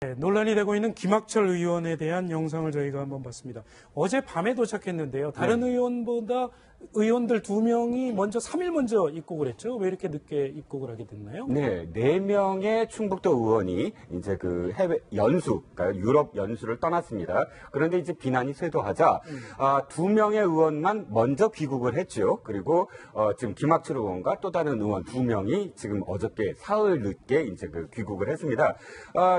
네, 논란이 되고 있는 김학철 의원에 대한 영상을 저희가 한번 봤습니다. 어제 밤에 도착했는데요. 다른 의원보다 의원들 2명이 먼저 3일 먼저 입국을 했죠. 왜 이렇게 늦게 입국을 하게 됐나요? 네, 4명의 충북도 의원이 이제 그 해외 연수, 그러니까 유럽 연수를 떠났습니다. 그런데 이제 비난이 쇄도하자 2명의 의원만 먼저 귀국을 했죠. 그리고 지금 김학철 의원과 또 다른 의원 2명이 지금 어저께 사흘 늦게 이제 그 귀국을 했습니다.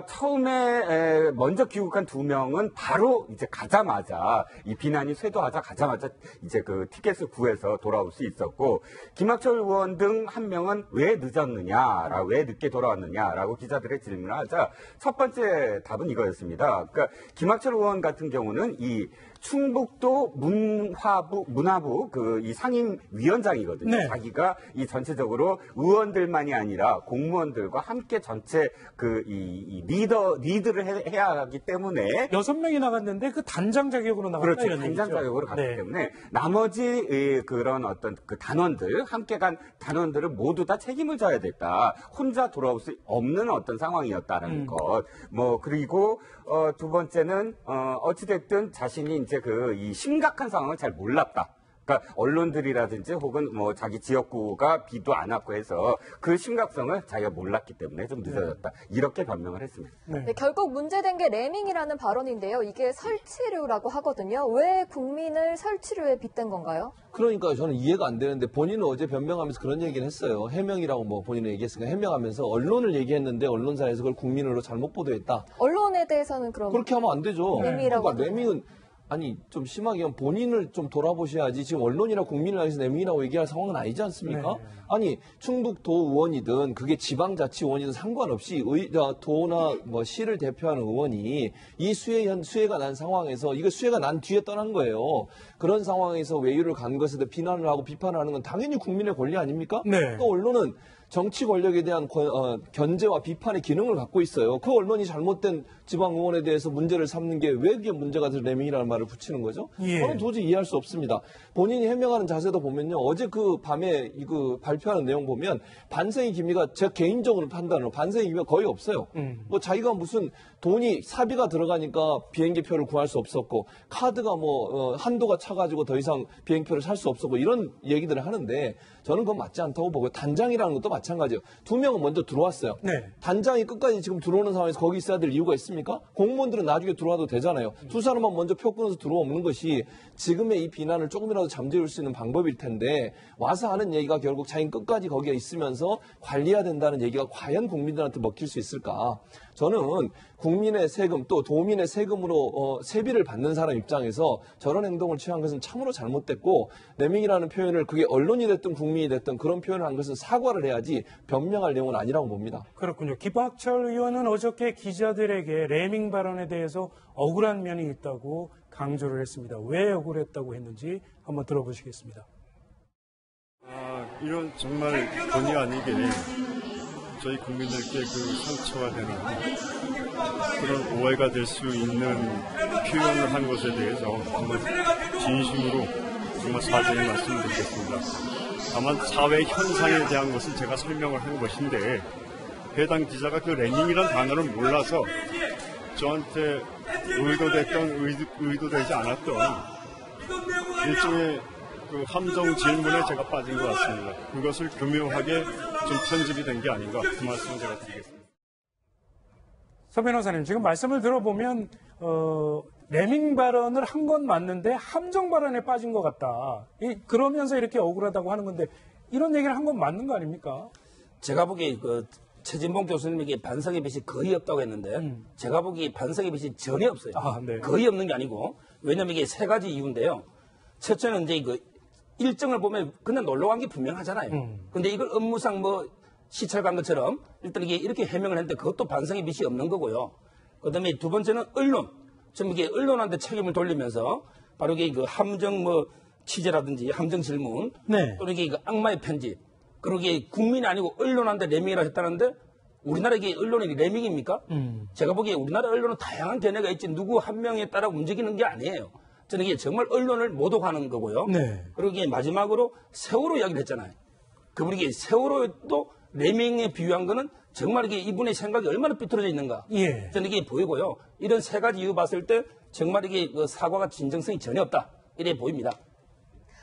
처음에 먼저 귀국한 2명은 바로 이제 가자마자 이 비난이 쇄도하자 가자마자 이제 그 티켓을 구해서 돌아올 수 있었고, 김학철 의원 등 1명은 왜 늦었느냐, 왜 늦게 돌아왔느냐라고 기자들의 질문을 하자 첫 번째 답은 이거였습니다. 그러니까 김학철 의원 같은 경우는 이 충북도 문화부 이 상임위원장이거든요. 네. 자기가 이 전체적으로 의원들만이 아니라 공무원들과 함께 전체 이 리드를 해야 하기 때문에 6명이 나갔는데 그 단장 자격으로 나갔다 그렇죠. 이런 단장 얘기죠. 자격으로 갔기 네. 때문에 나머지 그런 어떤 그 단원들, 함께 간 단원들을 모두 다 책임을 져야 됐다. 혼자 돌아올 수 없는 어떤 상황이었다는 것. 그리고 두 번째는 어찌됐든 자신이 이제 이 심각한 상황을 잘 몰랐다. 그러니까 언론들이라든지 혹은 자기 지역구가 비도 안 왔고 해서 그 심각성을 자기가 몰랐기 때문에 좀 늦어졌다. 이렇게 변명을 했습니다. 네. 네, 결국 문제된 게 레밍이라는 발언인데요. 이게 설치료라고 하거든요. 왜 국민을 설치료에 빗댄 건가요? 그러니까 저는 이해가 안 되는데 본인은 어제 변명하면서 그런 얘기를 했어요. 해명이라고 본인은 얘기했으니까 해명하면서 언론을 얘기했는데 언론사에서 그걸 국민으로 잘못 보도했다. 언론에 대해서는 그럼 그렇게 하면 안 되죠. 레밍이라고 그러니까 레밍은 좀 심하게 하면 본인을 좀 돌아보셔야지 지금 언론이나 국민을 향해서 레밍이라고 얘기할 상황은 아니지 않습니까? 네. 아니 충북도 의원이든 그게 지방자치의원이든 상관없이 도나 시를 대표하는 의원이 이 수해가 난 상황에서 이거 수해가 난 뒤에 떠난 거예요. 그런 상황에서 외유를 간 것에 대해 비난을 하고 비판을 하는 건 당연히 국민의 권리 아닙니까? 네. 또 언론은 정치 권력에 대한 견제와 비판의 기능을 갖고 있어요. 그 언론이 잘못된 지방 의원에 대해서 문제를 삼는 게 왜 그게 문제가 돼서 레밍이라는 말을 붙이는 거죠? 예. 저는 도저히 이해할 수 없습니다. 본인이 해명하는 자세도 보면요. 어제 그 밤에 발표하는 내용 보면 반성의 기미가 제 개인적으로 판단으로 반성의 기미가 거의 없어요. 자기가 무슨 돈이 사비가 들어가니까 비행기표를 구할 수 없었고 카드가 한도가 차가지고 더 이상 비행표를 살 수 없었고 이런 얘기들을 하는데 저는 그건 맞지 않다고 보고요. 단장이라는 것도 마찬가지예요. 2명은 먼저 들어왔어요. 네. 단장이 끝까지 지금 들어오는 상황에서 거기 있어야 될 이유가 있습니까? 공무원들은 나중에 들어와도 되잖아요. 두 사람만 먼저 표 끊어서 들어오는 것이 지금의 이 비난을 조금이라도 잠재울 수 있는 방법일 텐데 와서 하는 얘기가 결국 자기는 끝까지 거기에 있으면서 관리해야 된다는 얘기가 과연 국민들한테 먹힐 수 있을까? 저는 국민의 세금 또 도민의 세금으로 세비를 받는 사람 입장에서 저런 행동을 취한 것은 참으로 잘못됐고 레밍이라는 표현을 그게 언론이 됐든 국민이 됐든 그런 표현을 한 것은 사과를 해야지 변명할 내용은 아니라고 봅니다. 그렇군요. 김학철 의원은 어저께 기자들에게 레밍 발언에 대해서 억울한 면이 있다고 강조를 했습니다. 왜 억울했다고 했는지 한번 들어보시겠습니다. 이런 정말 본의 아니게 저희 국민들께 그 상처가 되는 그런 오해가 될 수 있는 표현을 한 것에 대해서 정말 진심으로 정말 사죄의 말씀을 드리겠습니다. 다만 사회 현상에 대한 것을 제가 설명을 한 것인데 해당 기자가 그 레밍이라는 단어를 몰라서 저한테 의도됐던 의도되지 않았던 일종의 그 함정 질문에 제가 빠진 것 같습니다. 그것을 교묘하게 좀 편집이 된 게 아닌가 그 말씀을 제가 드리겠습니다. 서 변호사님, 지금 말씀을 들어보면 레밍 발언을 한 건 맞는데 함정 발언에 빠진 것 같다. 그러면서 이렇게 억울하다고 하는 건데 이런 얘기를 한 건 맞는 거 아닙니까? 제가 보기에 최진봉 교수님에게 반성의 빛이 거의 없다고 했는데 제가 보기에 반성의 빛이 전혀 없어요. 네. 거의 없는 게 아니고 왜냐하면 이게 3가지 이유인데요. 첫째는 이제 일정을 보면 그냥 놀러 간 게 분명하잖아요. 근데 이걸 업무상 시찰 간 것처럼 일단 이게 이렇게 해명을 했는데 그것도 반성의 빛이 없는 거고요. 그 다음에 두 번째는 언론. 좀 이게 언론한테 책임을 돌리면서 바로 이게 함정 취재라든지 함정 질문. 네. 또는 이게 악마의 편집. 그리고 이게 국민이 아니고 언론한테 레밍이라고 했다는데 우리나라 이게 언론이 레밍입니까? 제가 보기에 우리나라 언론은 다양한 견해가 있지 누구 한 명에 따라 움직이는 게 아니에요. 저는 이게 정말 언론을 모독하는 거고요. 네. 그리고 이게 마지막으로 세월호 이야기를 했잖아요. 그분이 세월호도 레밍에 비유한 거는 정말 이게 이분의 생각이 얼마나 삐뚤어져 있는가. 예. 저는 이게 보이고요. 이런 세 가지 이유 봤을 때 정말 이게 그 사과가 진정성이 전혀 없다. 이래 보입니다.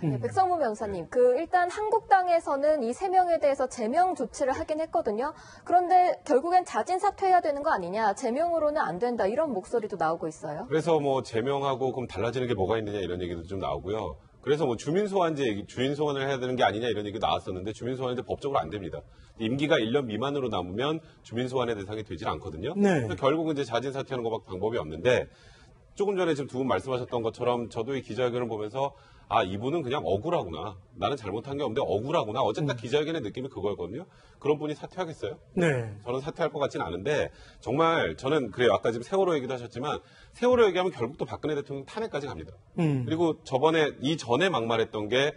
네, 백성무 변호사님, 일단 한국당에서는 이 세 명에 대해서 제명 조치를 하긴 했거든요. 그런데 결국엔 자진 사퇴해야 되는 거 아니냐, 제명으로는 안 된다, 이런 목소리도 나오고 있어요. 그래서 뭐 제명하고 그럼 달라지는 게 뭐가 있느냐 이런 얘기도 좀 나오고요. 그래서 뭐 주민소환제 얘기, 주민소환을 해야 되는 게 아니냐 이런 얘기 나왔었는데 주민소환인데 법적으로 안 됩니다. 임기가 1년 미만으로 남으면 주민소환의 대상이 되질 않거든요. 네. 그래서 결국은 이제 자진 사퇴하는 것밖에 방법이 없는데 조금 전에 지금 두 분 말씀하셨던 것처럼 저도 이 기자회견을 보면서 아, 이분은 그냥 억울하구나. 나는 잘못한 게 없는데 억울하구나. 어쨌든 기자회견의 느낌이 그거였거든요. 그런 분이 사퇴하겠어요? 네. 저는 사퇴할 것 같지는 않은데 정말 저는 그래요. 아까 지금 세월호 얘기도 하셨지만 세월호 얘기하면 결국 또 박근혜 대통령 탄핵까지 갑니다. 그리고 이전에 막말했던 게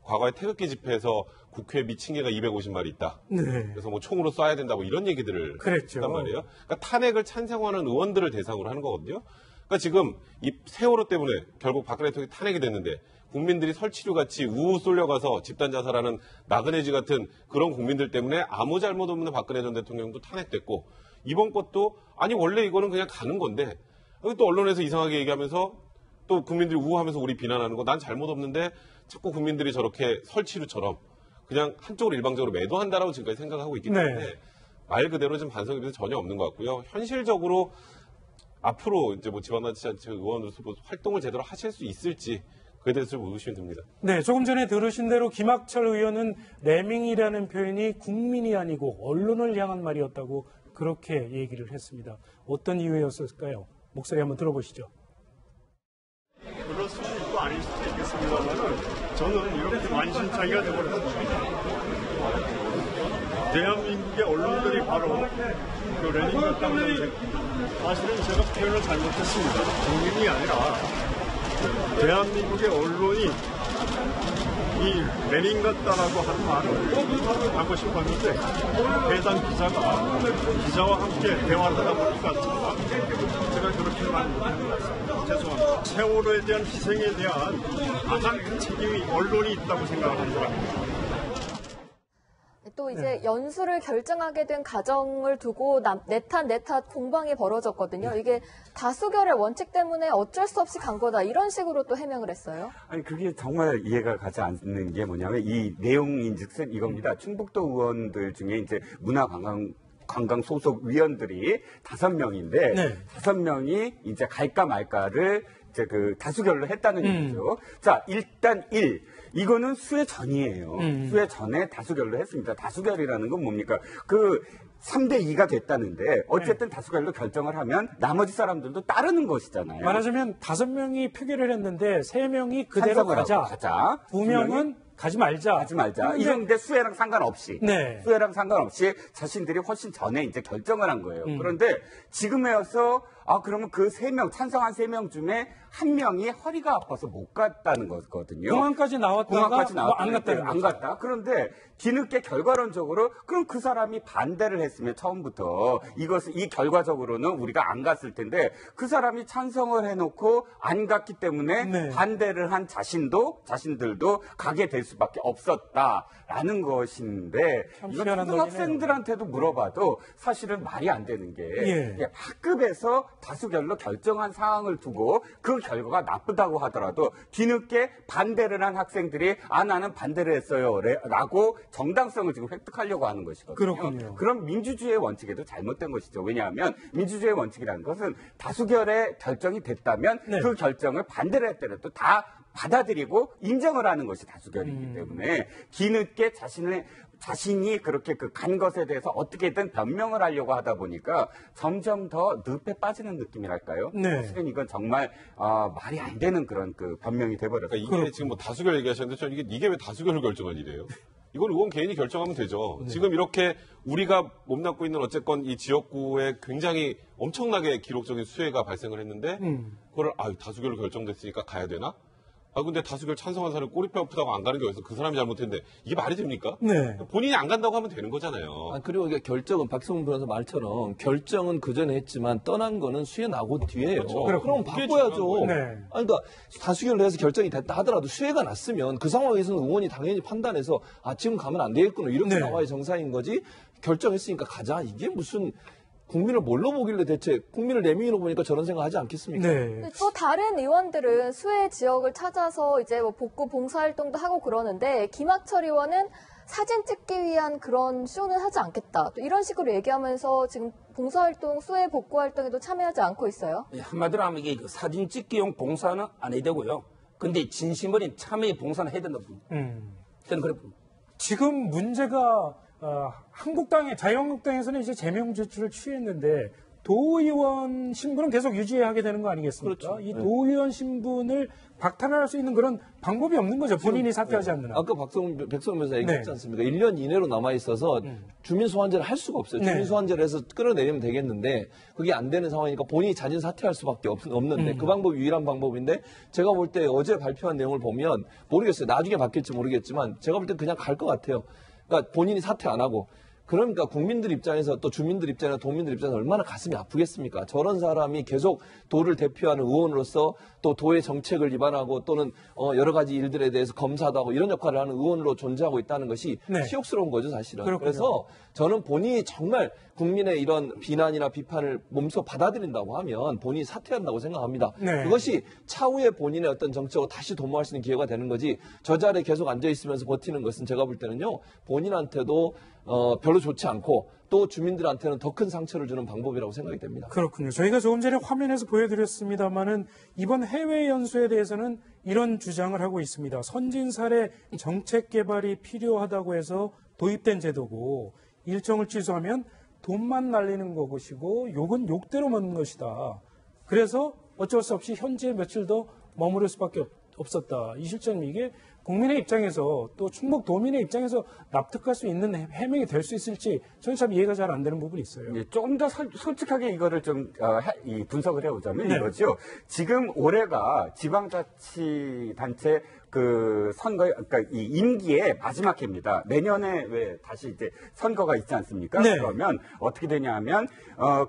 과거에 태극기 집회에서 국회에 미친 개가 250마리 있다. 네. 그래서 뭐 총으로 쏴야 된다. 뭐 이런 얘기들을 그랬죠. 했단 말이에요. 그러니까 탄핵을 찬성하는 의원들을 대상으로 하는 거거든요. 그러니까 지금 이 세월호 때문에 결국 박근혜 대통령이 탄핵이 됐는데 국민들이 설치류 같이 우우 쏠려가서 집단 자살하는 나그네지 같은 그런 국민들 때문에 아무 잘못 없는 박근혜 전 대통령도 탄핵됐고 이번 것도 아니 원래 이거는 그냥 가는 건데 또 언론에서 이상하게 얘기하면서 또 국민들이 우우하면서 우리 비난하는 거 난 잘못 없는데 자꾸 국민들이 저렇게 설치류처럼 그냥 한쪽으로 일방적으로 매도한다라고 지금까지 생각하고 있기 때문에 네. 말 그대로 좀 반성이 전혀 없는 것 같고요. 현실적으로 앞으로 이제 뭐 지방자치단체 의원으로서 뭐 활동을 제대로 하실 수 있을지 그에 대해서 좀 묻으시면 됩니다. 네, 조금 전에 들으신 대로 김학철 의원은 레밍이라는 표현이 국민이 아니고 언론을 향한 말이었다고 그렇게 얘기를 했습니다. 어떤 이유였을까요? 목소리 한번 들어보시죠. 그럴 수도 있고 아닐 수도 있겠습니다만 저는 이렇게 만신창이가 되어버렸습니다. 대한민국의 언론들이 바로 그 레닌 같다는 사실은 제가 표현을 잘못했습니다. 국민이 아니라 대한민국의 언론이 이 레닌 같다라고 하는 말을 하고 싶었는데 해당 기자와 함께 대화를 하다 보니까 제가 그렇게 말 못한 것 같습니다. 죄송합니다. 세월호에 대한 희생에 대한 가장 큰 책임이 언론이 있다고 생각하는 사람입니다. 또 이제 연수를 결정하게 된 과정을 두고 내탓 공방이 벌어졌거든요. 이게 다수결의 원칙 때문에 어쩔 수 없이 간 거다. 이런 식으로 또 해명을 했어요. 아니 그게 정말 이해가 가지 않는 게 뭐냐면 이 내용인즉슨 이겁니다. 충북도 의원들 중에 이제 문화관광 소속 위원들이 5명인데 네. 5명이 이제 갈까 말까를 이제 그 다수결로 했다는 얘기죠. 자, 일단 이거는 수회 전이에요. 수회 전에 다수결로 했습니다. 다수결이라는 건 뭡니까? 그 3대2가 됐다는데 어쨌든 다수결로 결정을 하면 나머지 사람들도 따르는 것이잖아요. 말하자면 5명이 표결을 했는데 3명이 그대로 찬성을 하고 가자. 2명은 가지 말자. 이런데 수혜랑 상관없이. 네. 수혜랑 상관없이 자신들이 훨씬 전에 이제 결정을 한 거예요. 그런데 지금에 와서 그러면 그 3명, 찬성한 3명 중에 1명이 허리가 아파서 못 갔다는 거거든요. 공항까지 나왔다가 안 갔다는 안 갔다. 그런데 뒤늦게 결과론적으로 그럼 그 사람이 반대를 했으면 처음부터 이 결과적으로는 우리가 안 갔을 텐데 그 사람이 찬성을 해놓고 안 갔기 때문에 네. 반대를 한 자신들도 가게 될 수밖에 없었다라는 것인데 이건 초등학생들한테도 물어봐도 사실은 말이 안 되는 게 학급에서 다수결로 결정한 사항을 두고 그 결과가 나쁘다고 하더라도 뒤늦게 반대를 한 학생들이 나는 반대를 했어요 라고 정당성을 지금 획득하려고 하는 것이거든요. 그렇군요. 그럼 민주주의의 원칙에도 잘못된 것이죠. 왜냐하면 민주주의의 원칙이라는 것은 다수결의 결정이 됐다면 그 결정을 반대를 했더라도 다 받아들이고 인정을 하는 것이 다수결이기 때문에 뒤늦게 자신이 그렇게 간 것에 대해서 어떻게든 변명을 하려고 하다 보니까 점점 더 늪에 빠지는 느낌이랄까요? 네. 사실은 이건 정말 말이 안 되는 그런 변명이 돼버렸어요. 그러니까 이게 지금 뭐 다수결 얘기하셨는데 저는 이게 왜 다수결을 결정할 일이에요? 이건 의원 개인이 결정하면 되죠. 지금 이렇게 우리가 몸담고 있는 어쨌건 이 지역구에 굉장히 엄청나게 기록적인 수해가 발생을 했는데 그걸 다수결로 결정됐으니까 가야 되나? 아 근데 다수결 찬성한 사람이 꼬리뼈 아프다고 안 가는 게 어디서 그 사람이 잘못했는데 이게 말이 됩니까? 네. 본인이 안 간다고 하면 되는 거잖아요. 그리고 이게 결정은 박성훈 변호사 말처럼 결정은 그 전에 했지만 떠난 거는 수혜 나고 뒤에요. 그렇죠. 그럼 그게 바꿔야죠. 중요한 거예요. 네. 아니, 그러니까 다수결로 해서 결정이 됐다 하더라도 수혜가 났으면 그 상황에서는 의원이 당연히 판단해서 지금 가면 안 되겠구나 이렇게 네. 나와야 정상인 거지. 결정했으니까 가자. 이게 무슨 국민을 뭘로 보길래 대체 국민을 내민으로 보니까 저런 생각하지 않겠습니까? 네. 근데 또 다른 의원들은 수해 지역을 찾아서 이제 뭐 복구 봉사활동도 하고 그러는데 김학철 의원은 사진 찍기 위한 그런 쇼는 하지 않겠다. 또 이런 식으로 얘기하면서 지금 봉사활동, 수해 복구 활동에도 참여하지 않고 있어요. 한마디로 하면 이게 그 사진 찍기용 봉사는 안 해야 되고요. 근데 진심 어린 참여의 봉사는 해야 된다고 봅니다. 저는 그래 봅니다. 지금 문제가 한국당의 자유한국당에서는 이제 제명 조치를 취했는데 도의원 신분은 계속 유지하게 되는 거 아니겠습니까? 그렇죠. 이 도의원 신분을 박탈할 수 있는 그런 방법이 없는 거죠. 본인이 사퇴하지 않는 한. 아까 백성훈 변호사 얘기했지 네. 않습니까? 1년 이내로 남아있어서 주민 소환제를 할 수가 없어요. 네. 주민 소환제를 해서 끌어내리면 되겠는데 그게 안 되는 상황이니까 본인이 자진 사퇴할 수밖에 없는데 그 방법이 유일한 방법인데 제가 볼 때 어제 발표한 내용을 보면 모르겠어요. 나중에 바뀔지 모르겠지만 제가 볼 때 그냥 갈 것 같아요. 그러니까 본인이 사퇴 안 하고 그러니까 국민들 입장에서 또 주민들 입장에서 도민들 입장에서 얼마나 가슴이 아프겠습니까? 저런 사람이 계속 도를 대표하는 의원으로서 또 도의 정책을 위반하고 또는 여러 가지 일들에 대해서 검사도 하고 이런 역할을 하는 의원으로 존재하고 있다는 것이 네. 치욕스러운 거죠, 사실은. 그렇군요. 그래서 저는 본인이 정말 국민의 이런 비난이나 비판을 몸소 받아들인다고 하면 본인이 사퇴한다고 생각합니다. 네. 그것이 차후에 본인의 어떤 정책으로 다시 도모할 수 있는 기회가 되는 거지 저 자리에 계속 앉아있으면서 버티는 것은 제가 볼 때는요, 본인한테도 별로 좋지 않고 또 주민들한테는 더 큰 상처를 주는 방법이라고 생각이 됩니다. 그렇군요. 저희가 조금 전에 화면에서 보여드렸습니다만은 이번 해외 연수에 대해서는 이런 주장을 하고 있습니다. 선진 사례 정책 개발이 필요하다고 해서 도입된 제도고 일정을 취소하면 돈만 날리는 것이고 욕은 욕대로 먹는 것이다. 그래서 어쩔 수 없이 현지에 며칠 더 머무를 수밖에 없었다. 이 실장님, 이게 국민의 입장에서 또 충북 도민의 입장에서 납득할 수 있는 해명이 될 수 있을지 저는 참 이해가 잘 안 되는 부분이 있어요. 예, 조금 더 솔직하게 이거를 좀 분석을 해보자면 네. 이거죠. 지금 올해가 지방자치단체 그 선거, 그러니까 이 임기의 마지막 해입니다. 내년에 왜 다시 이제 선거가 있지 않습니까? 네. 그러면 어떻게 되냐 하면,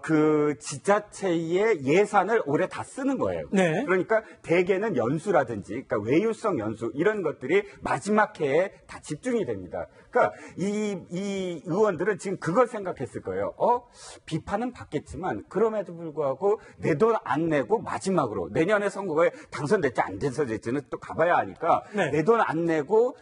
그 지자체의 예산을 올해 다 쓰는 거예요. 네. 그러니까 대개는 연수라든지, 그러니까 외유성 연수, 이런 것들이 마지막 해에 다 집중이 됩니다. 그러니까 이 의원들은 지금 그걸 생각했을 거예요. 비판은 받겠지만, 그럼에도 불구하고 내 돈 안 내고 마지막으로 내년에 선거에 당선될지 안 당선될지는 또 가봐야 하니까 네. 내 돈 안 내고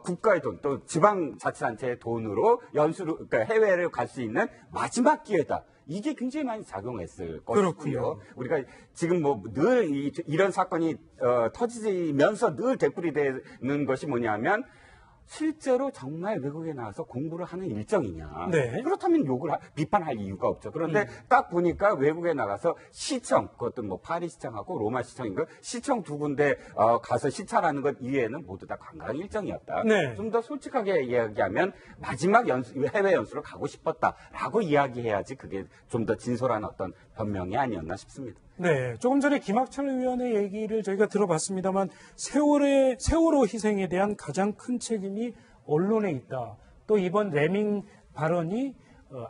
국가의 돈 또 지방자치단체의 돈으로 연수를 그러니까 해외를 갈 수 있는 마지막 기회다. 이게 굉장히 많이 작용했을 것이고요. 그렇군요. 우리가 지금 뭐 늘 이런 사건이 터지면서 늘 되풀이 되는 것이 뭐냐면 실제로 정말 외국에 나와서 공부를 하는 일정이냐. 네. 그렇다면 비판할 이유가 없죠. 그런데 딱 보니까 외국에 나가서 시청, 그것도 뭐 파리 시청하고 로마 시청인가 시청 두 군데 가서 시찰하는 것 이외에는 모두 다 관광 일정이었다. 네. 좀 더 솔직하게 이야기하면 마지막 해외 연수로 가고 싶었다라고 이야기해야지 그게 좀 더 진솔한 어떤 변명이 아니었나 싶습니다. 네, 조금 전에 김학철 의원의 얘기를 저희가 들어봤습니다만 세월호 희생에 대한 가장 큰 책임이 언론에 있다. 또 이번 레밍 발언이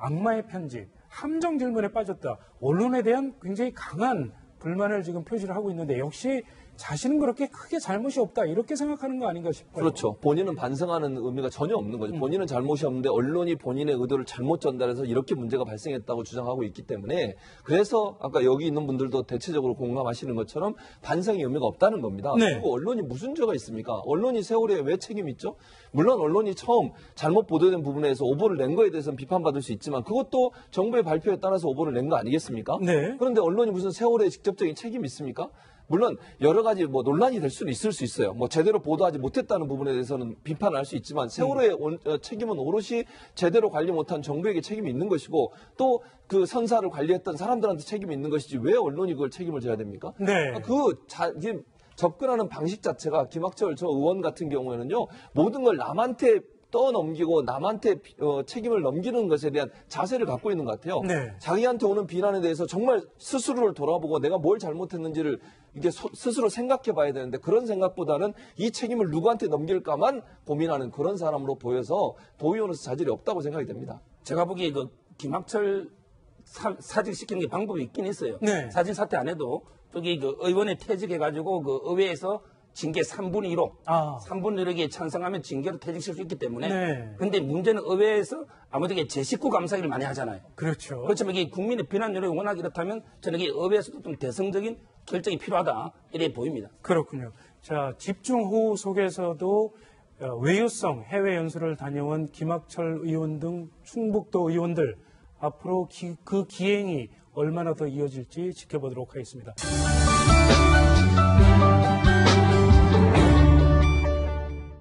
악마의 편집, 함정 질문에 빠졌다. 언론에 대한 굉장히 강한 불만을 지금 표시를 하고 있는데 역시 자신은 그렇게 크게 잘못이 없다 이렇게 생각하는 거 아닌가 싶어요. 그렇죠. 본인은 반성하는 의미가 전혀 없는 거죠. 본인은 잘못이 없는데 언론이 본인의 의도를 잘못 전달해서 이렇게 문제가 발생했다고 주장하고 있기 때문에 그래서 아까 여기 있는 분들도 대체적으로 공감하시는 것처럼 반성의 의미가 없다는 겁니다. 네. 그리고 언론이 무슨 죄가 있습니까? 언론이 세월에 왜 책임 있죠? 물론 언론이 처음 잘못 보도된 부분에서 오보를 낸 거에 대해서는 비판받을 수 있지만 그것도 정부의 발표에 따라서 오보를 낸 거 아니겠습니까? 네. 그런데 언론이 무슨 세월에 직접적인 책임이 있습니까? 물론 여러 가지 뭐 논란이 될 수는 있을 수 있어요. 뭐 제대로 보도하지 못했다는 부분에 대해서는 비판을 할 수 있지만 세월호의 책임은 오롯이 제대로 관리 못한 정부에게 책임이 있는 것이고 또 그 선사를 관리했던 사람들한테 책임이 있는 것이지 왜 언론이 그걸 책임을 져야 됩니까? 네. 이게 접근하는 방식 자체가 김학철 저 의원 같은 경우에는요 모든 걸 남한테 떠넘기고 남한테 책임을 넘기는 것에 대한 자세를 갖고 있는 것 같아요. 네. 자기한테 오는 비난에 대해서 정말 스스로를 돌아보고 내가 뭘 잘못했는지를 이게 스스로 생각해 봐야 되는데 그런 생각보다는 이 책임을 누구한테 넘길까만 고민하는 그런 사람으로 보여서 도의원으로서 자질이 없다고 생각이 됩니다. 제가 보기에 그 김학철 사직시키는 게 방법이 있긴 있어요. 네. 사진 사퇴 안 해도 저기 그 의원에 퇴직해가지고 그 의회에서 징계 3분의 1호, 아. 3분의 1에게 찬성하면 징계로 퇴직시킬 수 있기 때문에. 네. 근데 문제는 의회에서 아무래도 이게 제 식구 감사기를 많이 하잖아요. 그렇죠. 그렇지만 이게 국민의 비난 여론이 워낙 이렇다면 저는 이게 의회에서도 좀 대승적인 결정이 필요하다 이렇게 보입니다. 그렇군요. 자, 집중호우 속에서도 외유성 해외 연수를 다녀온 김학철 의원 등 충북도 의원들 앞으로 그 기행이 얼마나 더 이어질지 지켜보도록 하겠습니다.